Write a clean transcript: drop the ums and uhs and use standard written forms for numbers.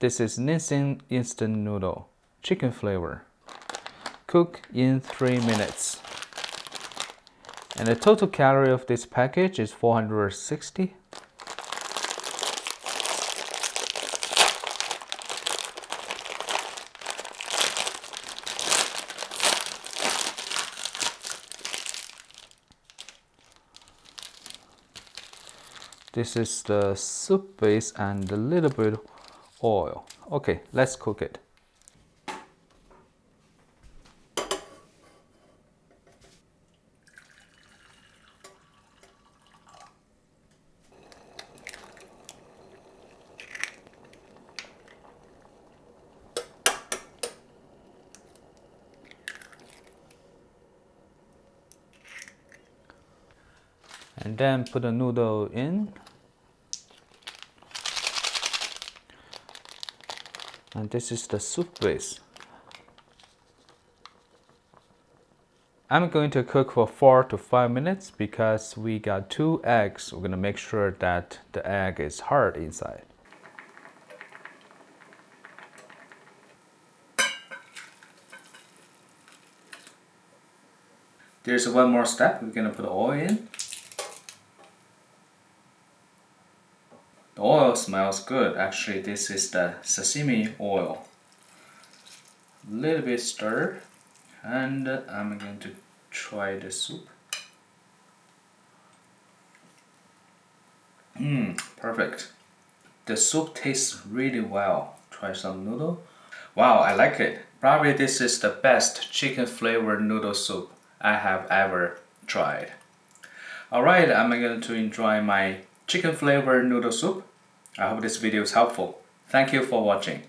This is Nissin instant noodle, chicken flavor. Cook in 3 minutes. And the total calorie of this package is 460. This is the soup base and a little bit oil. Okay, let's cook it. And then put the noodle in. And this is the soup base. I'm going to cook for 4 to 5 minutes because we got 2 eggs. We're going to make sure that the egg is hard inside. There's one more step. We're going to put oil in. The oil smells good. Actually, this is the sesame oil. A little bit stir, and I'm going to try the soup. Perfect. The soup tastes really well. Try some noodle. Wow, I like it. Probably this is the best chicken flavored noodle soup I have ever tried. Alright, I'm going to enjoy my chicken flavored noodle soup. I hope this video is helpful. Thank you for watching.